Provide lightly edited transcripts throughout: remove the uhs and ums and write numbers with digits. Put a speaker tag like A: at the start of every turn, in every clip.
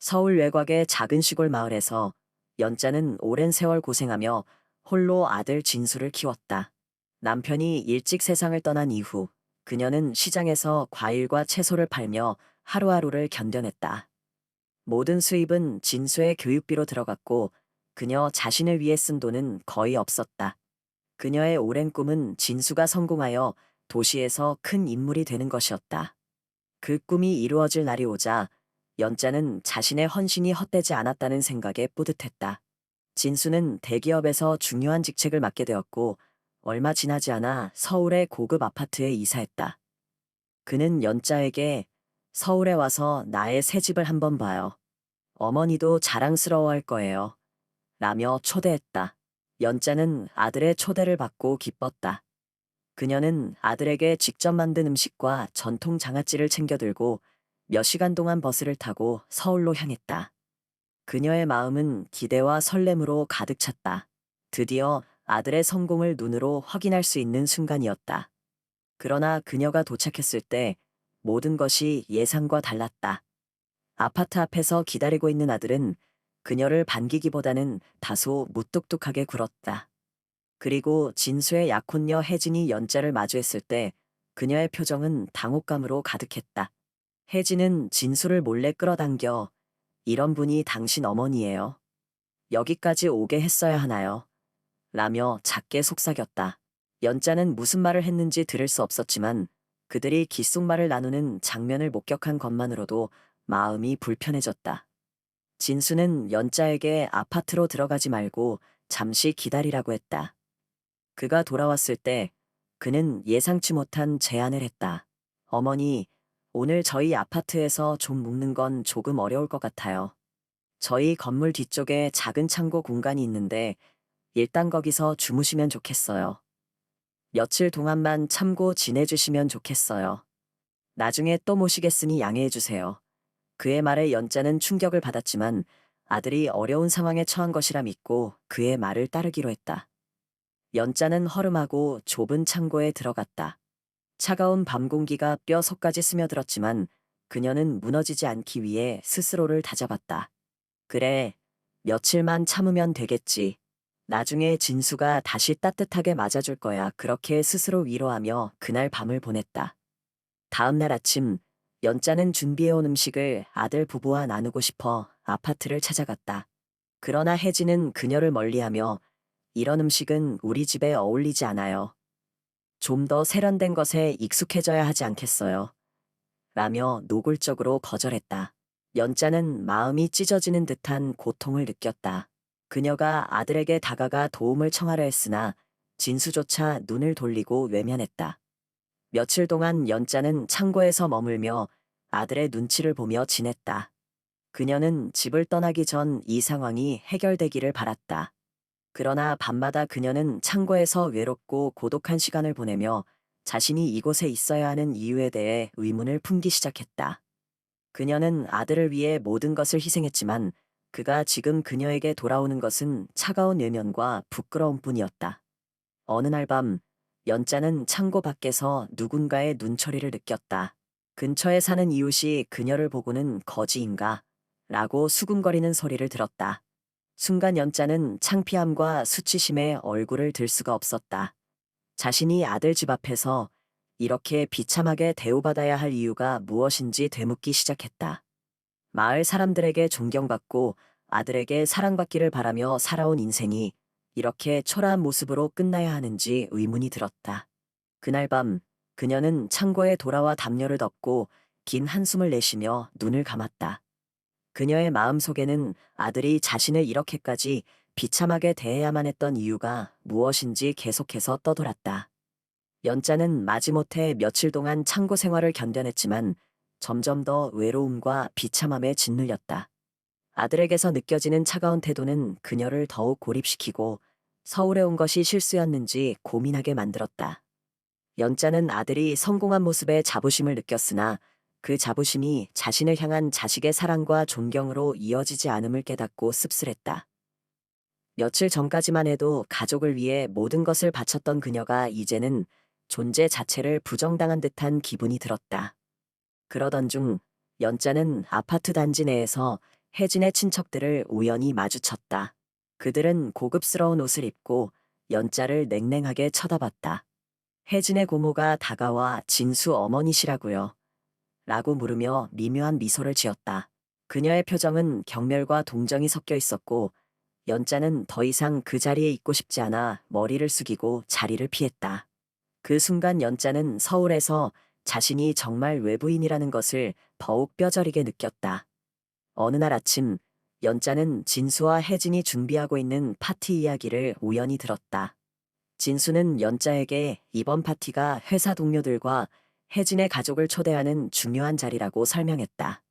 A: 서울 외곽의 작은 시골 마을에서 연자는 오랜 세월 고생하며 홀로 아들 진수를 키웠다. 남편이 일찍 세상을 떠난 이후 그녀는 시장에서 과일과 채소를 팔며 하루하루를 견뎌냈다. 모든 수입은 진수의 교육비로 들어갔고 그녀 자신을 위해 쓴 돈은 거의 없었다. 그녀의 오랜 꿈은 진수가 성공하여 도시에서 큰 인물이 되는 것이었다. 그 꿈이 이루어질 날이 오자 연자는 자신의 헌신이 헛되지 않았다는 생각에 뿌듯했다. 진수는 대기업에서 중요한 직책을 맡게 되었고 얼마 지나지 않아 서울의 고급 아파트에 이사했다. 그는 연자에게 "서울에 와서 나의 새 집을 한번 봐요. 어머니도 자랑스러워할 거예요." 라며 초대했다. 연자는 아들의 초대를 받고 기뻤다. 그녀는 아들에게 직접 만든 음식과 전통 장아찌를 챙겨 들고 몇 시간 동안 버스를 타고 서울로 향했다. 그녀의 마음은 기대와 설렘으로 가득 찼다. 드디어 아들의 성공을 눈으로 확인할 수 있는 순간이었다. 그러나 그녀가 도착했을 때 모든 것이 예상과 달랐다. 아파트 앞에서 기다리고 있는 아들은 그녀를 반기기보다는 다소 무뚝뚝하게 굴었다. 그리고 진수의 약혼녀 혜진이 연자를 마주했을 때 그녀의 표정은 당혹감으로 가득했다. 혜진은 진수를 몰래 끌어당겨 "이런 분이 당신 어머니예요. 여기까지 오게 했어야 하나요?" 라며 작게 속삭였다. 연자는 무슨 말을 했는지 들을 수 없었지만 그들이 귓속말을 나누는 장면을 목격한 것만으로도 마음이 불편해졌다. 진수는 연자에게 아파트로 들어가지 말고 잠시 기다리라고 했다. 그가 돌아왔을 때 그는 예상치 못한 제안을 했다. "어머니, 오늘 저희 아파트에서 좀 묵는 건 조금 어려울 것 같아요. 저희 건물 뒤쪽에 작은 창고 공간이 있는데 일단 거기서 주무시면 좋겠어요. 며칠 동안만 참고 지내주시면 좋겠어요. 나중에 또 모시겠으니 양해해 주세요." 그의 말에 연자는 충격을 받았지만 아들이 어려운 상황에 처한 것이라 믿고 그의 말을 따르기로 했다. 연자는 허름하고 좁은 창고에 들어갔다. 차가운 밤 공기가 뼈 속까지 스며들었지만 그녀는 무너지지 않기 위해 스스로를 다잡았다. "그래, 며칠만 참으면 되겠지. 나중에 진수가 다시 따뜻하게 맞아줄 거야." 그렇게 스스로 위로하며 그날 밤을 보냈다. 다음 날 아침, 연자는 준비해온 음식을 아들 부부와 나누고 싶어 아파트를 찾아갔다. 그러나 혜진은 그녀를 멀리하며 "이런 음식은 우리 집에 어울리지 않아요. 좀 더 세련된 것에 익숙해져야 하지 않겠어요?" 라며 노골적으로 거절했다. 연자는 마음이 찢어지는 듯한 고통을 느꼈다. 그녀가 아들에게 다가가 도움을 청하려 했으나 진수조차 눈을 돌리고 외면했다. 며칠 동안 연자는 창고에서 머물며 아들의 눈치를 보며 지냈다. 그녀는 집을 떠나기 전 이 상황이 해결되기를 바랐다. 그러나 밤마다 그녀는 창고에서 외롭고 고독한 시간을 보내며 자신이 이곳에 있어야 하는 이유에 대해 의문을 품기 시작했다. 그녀는 아들을 위해 모든 것을 희생했지만 그가 지금 그녀에게 돌아오는 것은 차가운 외면과 부끄러움뿐이었다. 어느 날 밤, 연자는 창고 밖에서 누군가의 눈초리를 느꼈다. 근처에 사는 이웃이 그녀를 보고는 "거지인가?" 라고 수군거리는 소리를 들었다. 순간 연자는 창피함과 수치심에 얼굴을 들 수가 없었다. 자신이 아들 집 앞에서 이렇게 비참하게 대우받아야 할 이유가 무엇인지 되묻기 시작했다. 마을 사람들에게 존경받고 아들에게 사랑받기를 바라며 살아온 인생이 이렇게 초라한 모습으로 끝나야 하는지 의문이 들었다. 그날 밤, 그녀는 창고에 돌아와 담요를 덮고 긴 한숨을 내쉬며 눈을 감았다. 그녀의 마음속에는 아들이 자신을 이렇게까지 비참하게 대해야만 했던 이유가 무엇인지 계속해서 떠돌았다. 연자는 마지못해 며칠 동안 창고 생활을 견뎌냈지만 점점 더 외로움과 비참함에 짓눌렸다. 아들에게서 느껴지는 차가운 태도는 그녀를 더욱 고립시키고 서울에 온 것이 실수였는지 고민하게 만들었다. 연자는 아들이 성공한 모습에 자부심을 느꼈으나 그 자부심이 자신을 향한 자식의 사랑과 존경으로 이어지지 않음을 깨닫고 씁쓸했다. 며칠 전까지만 해도 가족을 위해 모든 것을 바쳤던 그녀가 이제는 존재 자체를 부정당한 듯한 기분이 들었다. 그러던 중 연자는 아파트 단지 내에서 혜진의 친척들을 우연히 마주쳤다. 그들은 고급스러운 옷을 입고 연자를 냉랭하게 쳐다봤다. 혜진의 고모가 다가와 진수 어머니시라고요. 라고 물으며 미묘한 미소를 지었다. 그녀의 표정은 경멸과 동정이 섞여 있었고 연자는 더 이상 그 자리에 있고 싶지 않아 머리를 숙이고 자리를 피했다. 그 순간 연자는 서울에서 자신이 정말 외부인이라는 것을 더욱 뼈저리게 느꼈다. 어느 날 아침, 연자는 진수와 혜진이 준비하고 있는 파티 이야기를 우연히 들었다. 진수는 연자에게 이번 파티가 회사 동료들과 혜진의 가족을 초대하는 중요한 자리라고 설명했다.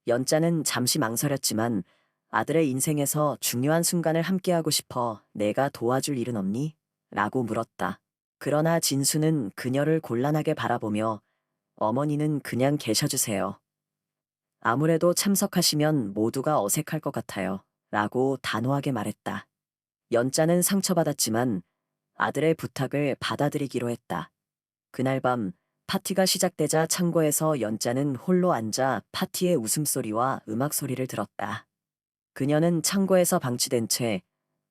A: 연자는 잠시 망설였지만 아들의 인생에서 중요한 순간을 함께하고 싶어 내가 도와줄 일은 없니? 라고 물었다. 그러나 진수는 그녀를 곤란하게 바라보며 어머니는 그냥 계셔주세요. 아무래도 참석하시면 모두가 어색할 것 같아요. 라고 단호하게 말했다. 연자는 상처받았지만 아들의 부탁을 받아들이기로 했다. 그날 밤 파티가 시작되자 창고에서 연자는 홀로 앉아 파티의 웃음소리와 음악 소리를 들었다. 그녀는 창고에서 방치된 채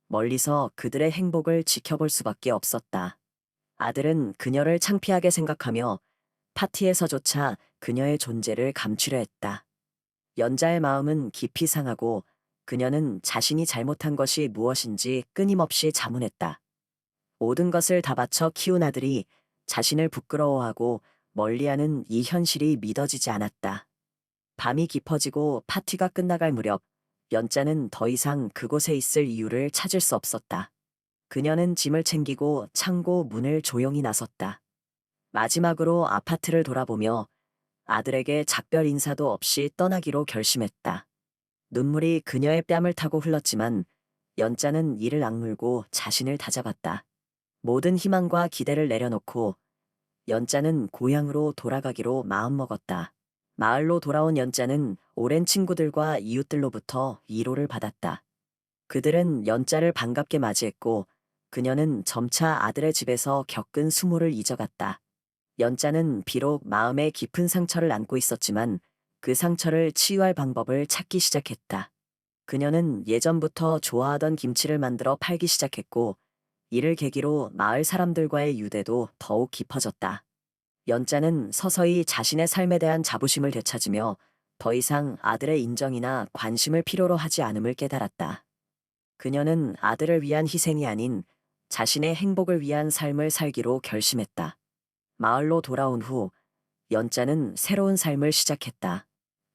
A: 멀리서 그들의 행복을 지켜볼 수밖에 없었다. 아들은 그녀를 창피하게 생각하며 파티에서조차 그녀의 존재를 감추려 했다. 연자의 마음은 깊이 상하고 그녀는 자신이 잘못한 것이 무엇인지 끊임없이 자문했다. 모든 것을 다 바쳐 키운 아들이 자신을 부끄러워하고 멀리하는 이 현실이 믿어지지 않았다. 밤이 깊어지고 파티가 끝나갈 무렵 연자는 더 이상 그곳에 있을 이유를 찾을 수 없었다. 그녀는 짐을 챙기고 창고 문을 조용히 나섰다. 마지막으로 아파트를 돌아보며 아들에게 작별 인사도 없이 떠나기로 결심했다. 눈물이 그녀의 뺨을 타고 흘렀지만 연자는 이를 악물고 자신을 다잡았다. 모든 희망과 기대를 내려놓고 연자는 고향으로 돌아가기로 마음먹었다. 마을로 돌아온 연자는 오랜 친구들과 이웃들로부터 위로를 받았다. 그들은 연자를 반갑게 맞이했고 그녀는 점차 아들의 집에서 겪은 수모를 잊어갔다. 연자는 비록 마음에 깊은 상처를 안고 있었지만 그 상처를 치유할 방법을 찾기 시작했다. 그녀는 예전부터 좋아하던 김치를 만들어 팔기 시작했고 이를 계기로 마을 사람들과의 유대도 더욱 깊어졌다. 연자는 서서히 자신의 삶에 대한 자부심을 되찾으며 더 이상 아들의 인정이나 관심을 필요로 하지 않음을 깨달았다. 그녀는 아들을 위한 희생이 아닌 자신의 행복을 위한 삶을 살기로 결심했다. 마을로 돌아온 후 연자는 새로운 삶을 시작했다.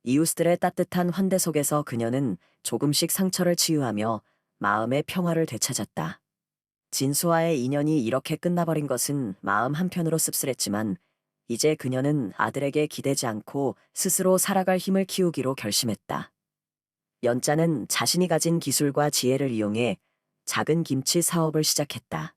A: 이웃들의 따뜻한 환대 속에서 그녀는 조금씩 상처를 치유하며 마음의 평화를 되찾았다. 진수와의 인연이 이렇게 끝나버린 것은 마음 한편으로 씁쓸했지만 이제 그녀는 아들에게 기대지 않고 스스로 살아갈 힘을 키우기로 결심했다. 연자는 자신이 가진 기술과 지혜를 이용해 작은 김치 사업을 시작했다.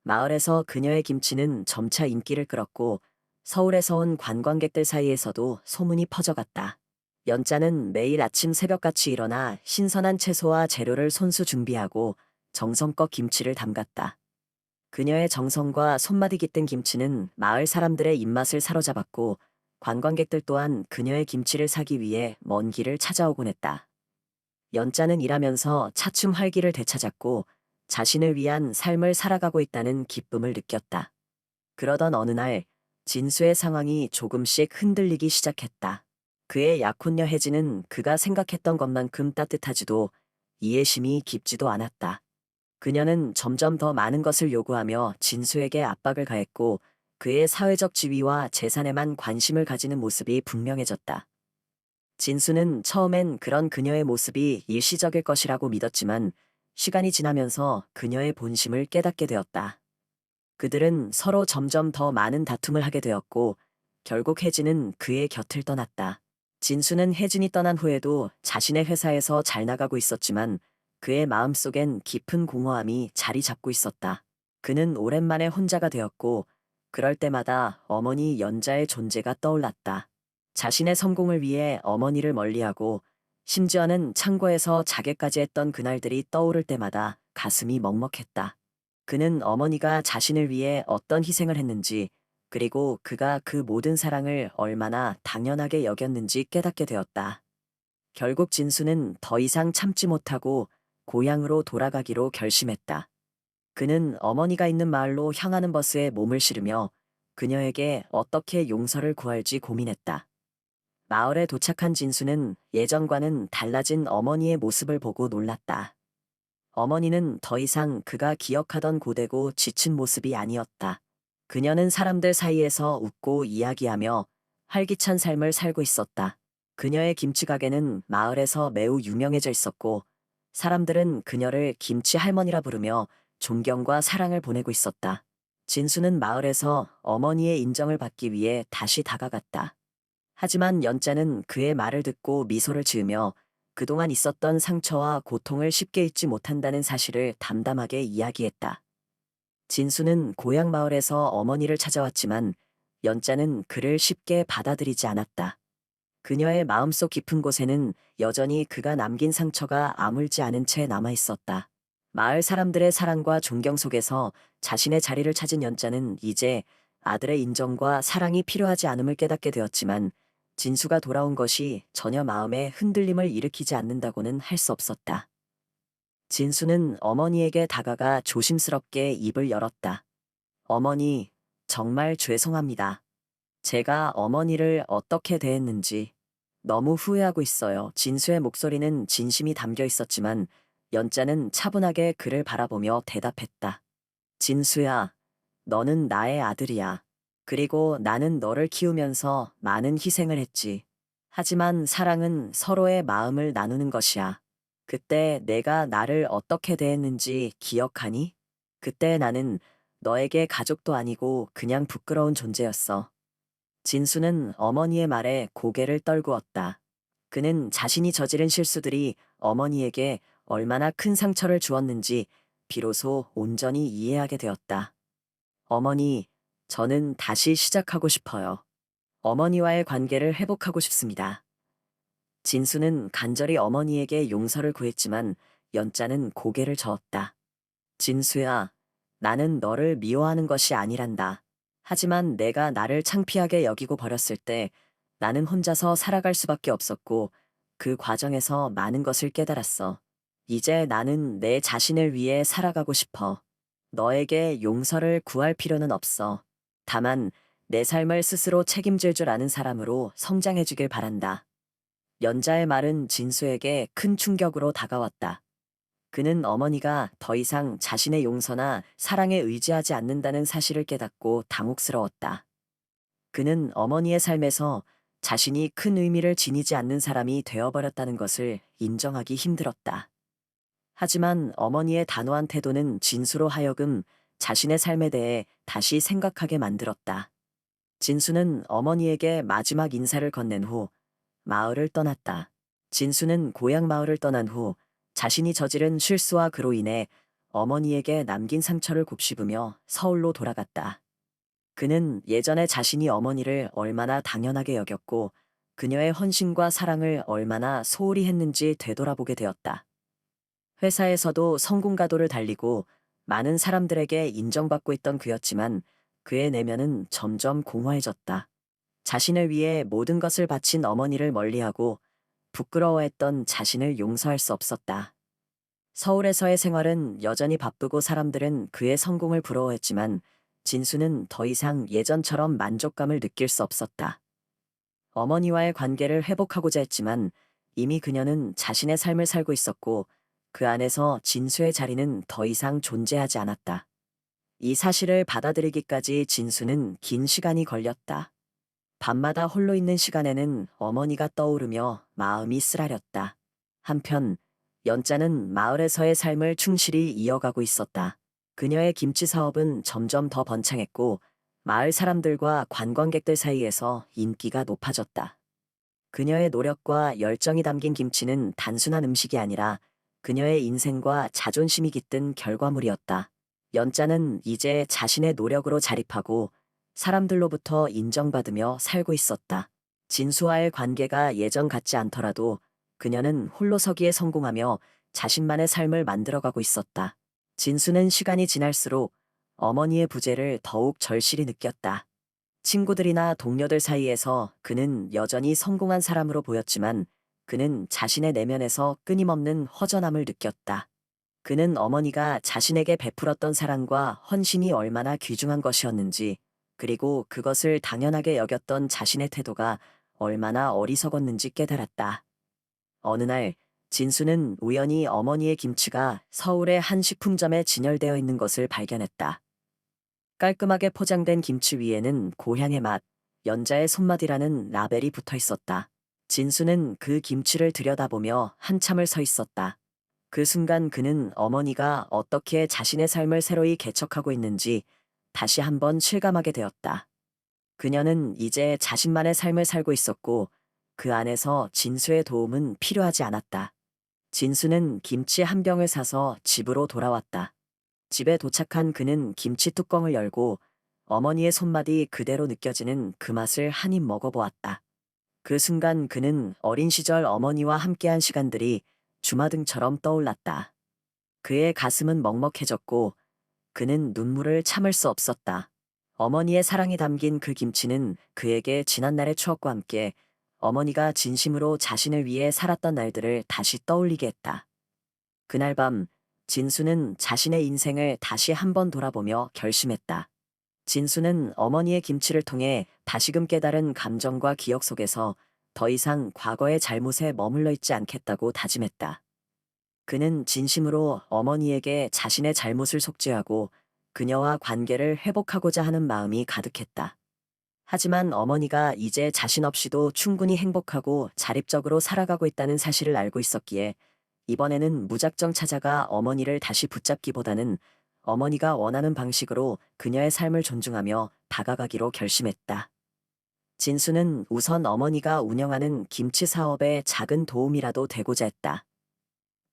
A: 마을에서 그녀의 김치는 점차 인기를 끌었고 서울에서 온 관광객들 사이에서도 소문이 퍼져갔다. 연자는 매일 아침 새벽같이 일어나 신선한 채소와 재료를 손수 준비하고 정성껏 김치를 담갔다. 그녀의 정성과 손맛이 깃든 김치는 마을 사람들의 입맛을 사로잡았고 관광객들 또한 그녀의 김치를 사기 위해 먼 길을 찾아오곤 했다. 연자는 일하면서 차츰 활기를 되찾았고 자신을 위한 삶을 살아가고 있다는 기쁨을 느꼈다. 그러던 어느 날 진수의 상황이 조금씩 흔들리기 시작했다. 그의 약혼녀 혜진은 그가 생각했던 것만큼 따뜻하지도 이해심이 깊지도 않았다. 그녀는 점점 더 많은 것을 요구하며 진수에게 압박을 가했고 그의 사회적 지위와 재산에만 관심을 가지는 모습이 분명해졌다. 진수는 처음엔 그런 그녀의 모습이 일시적일 것이라고 믿었지만 시간이 지나면서 그녀의 본심을 깨닫게 되었다. 그들은 서로 점점 더 많은 다툼을 하게 되었고 결국 혜진은 그의 곁을 떠났다. 진수는 혜진이 떠난 후에도 자신의 회사에서 잘 나가고 있었지만 그의 마음속엔 깊은 공허함이 자리 잡고 있었다. 그는 오랜만에 혼자가 되었고 그럴 때마다 어머니 연자의 존재가 떠올랐다. 자신의 성공을 위해 어머니를 멀리하고 심지어는 창고에서 자객까지 했던 그날들이 떠오를 때마다 가슴이 먹먹했다. 그는 어머니가 자신을 위해 어떤 희생을 했는지 그리고 그가 그 모든 사랑을 얼마나 당연하게 여겼는지 깨닫게 되었다. 결국 진수는 더 이상 참지 못하고 고향으로 돌아가기로 결심했다. 그는 어머니가 있는 마을로 향하는 버스에 몸을 실으며 그녀에게 어떻게 용서를 구할지 고민했다. 마을에 도착한 진수는 예전과는 달라진 어머니의 모습을 보고 놀랐다. 어머니는 더 이상 그가 기억하던 고되고 지친 모습이 아니었다. 그녀는 사람들 사이에서 웃고 이야기하며 활기찬 삶을 살고 있었다. 그녀의 김치가게는 마을에서 매우 유명해져 있었고 사람들은 그녀를 김치 할머니라 부르며 존경과 사랑을 보내고 있었다. 진수는 마을에서 어머니의 인정을 받기 위해 다시 다가갔다. 하지만 연자는 그의 말을 듣고 미소를 지으며 그동안 있었던 상처와 고통을 쉽게 잊지 못한다는 사실을 담담하게 이야기했다. 진수는 고향 마을에서 어머니를 찾아왔지만 연자는 그를 쉽게 받아들이지 않았다. 그녀의 마음속 깊은 곳에는 여전히 그가 남긴 상처가 아물지 않은 채 남아 있었다. 마을 사람들의 사랑과 존경 속에서 자신의 자리를 찾은 연자는 이제 아들의 인정과 사랑이 필요하지 않음을 깨닫게 되었지만 진수가 돌아온 것이 전혀 마음에 흔들림을 일으키지 않는다고는 할 수 없었다. 진수는 어머니에게 다가가 조심스럽게 입을 열었다. 어머니, 정말 죄송합니다. 제가 어머니를 어떻게 대했는지 너무 후회하고 있어요. 진수의 목소리는 진심이 담겨 있었지만 연자는 차분하게 그를 바라보며 대답했다. 진수야, 너는 나의 아들이야. 그리고 나는 너를 키우면서 많은 희생을 했지. 하지만 사랑은 서로의 마음을 나누는 것이야. 그때 내가 나를 어떻게 대했는지 기억하니? 그때 나는 너에게 가족도 아니고 그냥 부끄러운 존재였어. 진수는 어머니의 말에 고개를 떨구었다. 그는 자신이 저지른 실수들이 어머니에게 얼마나 큰 상처를 주었는지 비로소 온전히 이해하게 되었다. 어머니, 저는 다시 시작하고 싶어요. 어머니와의 관계를 회복하고 싶습니다. 진수는 간절히 어머니에게 용서를 구했지만 연자는 고개를 저었다. 진수야, 나는 너를 미워하는 것이 아니란다. 하지만 내가 나를 창피하게 여기고 버렸을 때 나는 혼자서 살아갈 수밖에 없었고 그 과정에서 많은 것을 깨달았어. 이제 나는 내 자신을 위해 살아가고 싶어. 너에게 용서를 구할 필요는 없어. 다만 내 삶을 스스로 책임질 줄 아는 사람으로 성장해 주길 바란다. 연자의 말은 진수에게 큰 충격으로 다가왔다. 그는 어머니가 더 이상 자신의 용서나 사랑에 의지하지 않는다는 사실을 깨닫고 당혹스러웠다. 그는 어머니의 삶에서 자신이 큰 의미를 지니지 않는 사람이 되어버렸다는 것을 인정하기 힘들었다. 하지만 어머니의 단호한 태도는 진수로 하여금 자신의 삶에 대해 다시 생각하게 만들었다. 진수는 어머니에게 마지막 인사를 건넨 후 마을을 떠났다. 진수는 고향 마을을 떠난 후 자신이 저지른 실수와 그로 인해 어머니에게 남긴 상처를 곱씹으며 서울로 돌아갔다. 그는 예전에 자신이 어머니를 얼마나 당연하게 여겼고 그녀의 헌신과 사랑을 얼마나 소홀히 했는지 되돌아보게 되었다. 회사에서도 성공가도를 달리고 많은 사람들에게 인정받고 있던 그였지만 그의 내면은 점점 공허해졌다. 자신을 위해 모든 것을 바친 어머니를 멀리하고 부끄러워했던 자신을 용서할 수 없었다. 서울에서의 생활은 여전히 바쁘고 사람들은 그의 성공을 부러워했지만 진수는 더 이상 예전처럼 만족감을 느낄 수 없었다. 어머니와의 관계를 회복하고자 했지만 이미 그녀는 자신의 삶을 살고 있었고 그 안에서 진수의 자리는 더 이상 존재하지 않았다. 이 사실을 받아들이기까지 진수는 긴 시간이 걸렸다. 밤마다 홀로 있는 시간에는 어머니가 떠오르며 마음이 쓰라렸다. 한편 연자는 마을에서의 삶을 충실히 이어가고 있었다. 그녀의 김치 사업은 점점 더 번창했고 마을 사람들과 관광객들 사이에서 인기가 높아졌다. 그녀의 노력과 열정이 담긴 김치는 단순한 음식이 아니라 그녀의 인생과 자존심이 깃든 결과물이었다. 연자는 이제 자신의 노력으로 자립하고 사람들로부터 인정받으며 살고 있었다. 진수와의 관계가 예전 같지 않더라도 그녀는 홀로서기에 성공하며 자신만의 삶을 만들어가고 있었다. 진수는 시간이 지날수록 어머니의 부재를 더욱 절실히 느꼈다. 친구들이나 동료들 사이에서 그는 여전히 성공한 사람으로 보였지만 그는 자신의 내면에서 끊임없는 허전함을 느꼈다. 그는 어머니가 자신에게 베풀었던 사랑과 헌신이 얼마나 귀중한 것이었는지, 그리고 그것을 당연하게 여겼던 자신의 태도가 얼마나 어리석었는지 깨달았다. 어느 날, 진수는 우연히 어머니의 김치가 서울의 한 식품점에 진열되어 있는 것을 발견했다. 깔끔하게 포장된 김치 위에는 고향의 맛, 연자의 손맛이라는 라벨이 붙어 있었다. 진수는 그 김치를 들여다보며 한참을 서 있었다. 그 순간 그는 어머니가 어떻게 자신의 삶을 새로이 개척하고 있는지 다시 한번 실감하게 되었다. 그녀는 이제 자신만의 삶을 살고 있었고 그 안에서 진수의 도움은 필요하지 않았다. 진수는 김치 한 병을 사서 집으로 돌아왔다. 집에 도착한 그는 김치 뚜껑을 열고 어머니의 손맛이 그대로 느껴지는 그 맛을 한 입 먹어보았다. 그 순간 그는 어린 시절 어머니와 함께한 시간들이 주마등처럼 떠올랐다. 그의 가슴은 먹먹해졌고 그는 눈물을 참을 수 없었다. 어머니의 사랑이 담긴 그 김치는 그에게 지난날의 추억과 함께 어머니가 진심으로 자신을 위해 살았던 날들을 다시 떠올리게 했다. 그날 밤 진수는 자신의 인생을 다시 한번 돌아보며 결심했다. 진수는 어머니의 김치를 통해 다시금 깨달은 감정과 기억 속에서 더 이상 과거의 잘못에 머물러 있지 않겠다고 다짐했다. 그는 진심으로 어머니에게 자신의 잘못을 속죄하고 그녀와 관계를 회복하고자 하는 마음이 가득했다. 하지만 어머니가 이제 자신 없이도 충분히 행복하고 자립적으로 살아가고 있다는 사실을 알고 있었기에 이번에는 무작정 찾아가 어머니를 다시 붙잡기보다는 어머니가 원하는 방식으로 그녀의 삶을 존중하며 다가가기로 결심했다. 진수는 우선 어머니가 운영하는 김치 사업에 작은 도움이라도 되고자 했다.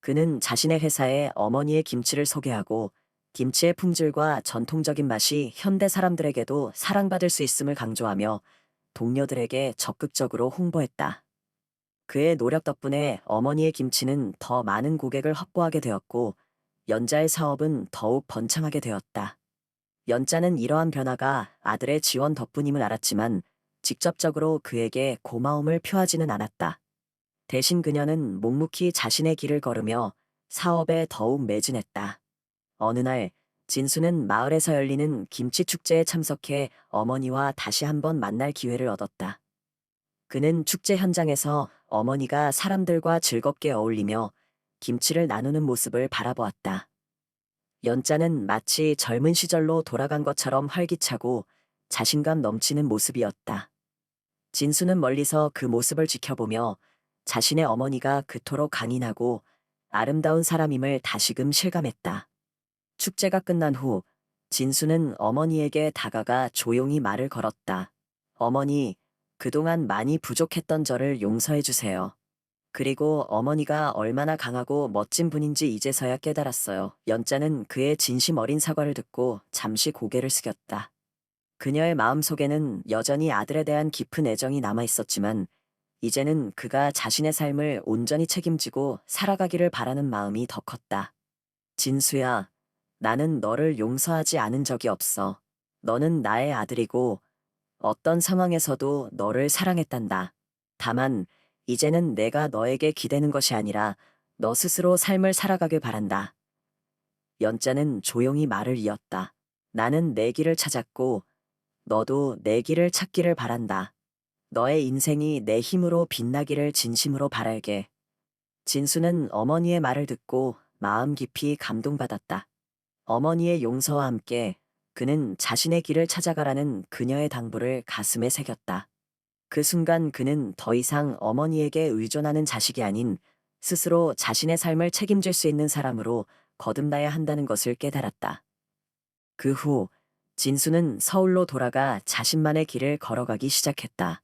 A: 그는 자신의 회사에 어머니의 김치를 소개하고 김치의 품질과 전통적인 맛이 현대 사람들에게도 사랑받을 수 있음을 강조하며 동료들에게 적극적으로 홍보했다. 그의 노력 덕분에 어머니의 김치는 더 많은 고객을 확보하게 되었고 연자의 사업은 더욱 번창하게 되었다. 연자는 이러한 변화가 아들의 지원 덕분임을 알았지만 직접적으로 그에게 고마움을 표하지는 않았다. 대신 그녀는 묵묵히 자신의 길을 걸으며 사업에 더욱 매진했다. 어느 날 진수는 마을에서 열리는 김치 축제에 참석해 어머니와 다시 한번 만날 기회를 얻었다. 그는 축제 현장에서 어머니가 사람들과 즐겁게 어울리며 김치를 나누는 모습을 바라보았다. 연자는 마치 젊은 시절로 돌아간 것처럼 활기차고 자신감 넘치는 모습이었다. 진수는 멀리서 그 모습을 지켜보며 자신의 어머니가 그토록 강인하고 아름다운 사람임을 다시금 실감했다. 축제가 끝난 후 진수는 어머니에게 다가가 조용히 말을 걸었다. 어머니, 그동안 많이 부족했던 저를 용서해 주세요. 그리고 어머니가 얼마나 강하고 멋진 분인지 이제서야 깨달았어요. 연자는 그의 진심 어린 사과를 듣고 잠시 고개를 숙였다. 그녀의 마음속에는 여전히 아들에 대한 깊은 애정이 남아 있었지만 이제는 그가 자신의 삶을 온전히 책임지고 살아가기를 바라는 마음이 더 컸다. 진수야, 나는 너를 용서하지 않은 적이 없어. 너는 나의 아들이고 어떤 상황에서도 너를 사랑했단다. 다만 이제는 내가 너에게 기대는 것이 아니라 너 스스로 삶을 살아가길 바란다. 연자는 조용히 말을 이었다. 나는 내 길을 찾았고 너도 내 길을 찾기를 바란다. 너의 인생이 내 힘으로 빛나기를 진심으로 바랄게. 진수는 어머니의 말을 듣고 마음 깊이 감동받았다. 어머니의 용서와 함께 그는 자신의 길을 찾아가라는 그녀의 당부를 가슴에 새겼다. 그 순간 그는 더 이상 어머니에게 의존하는 자식이 아닌 스스로 자신의 삶을 책임질 수 있는 사람으로 거듭나야 한다는 것을 깨달았다. 그 후 진수는 서울로 돌아가 자신만의 길을 걸어가기 시작했다.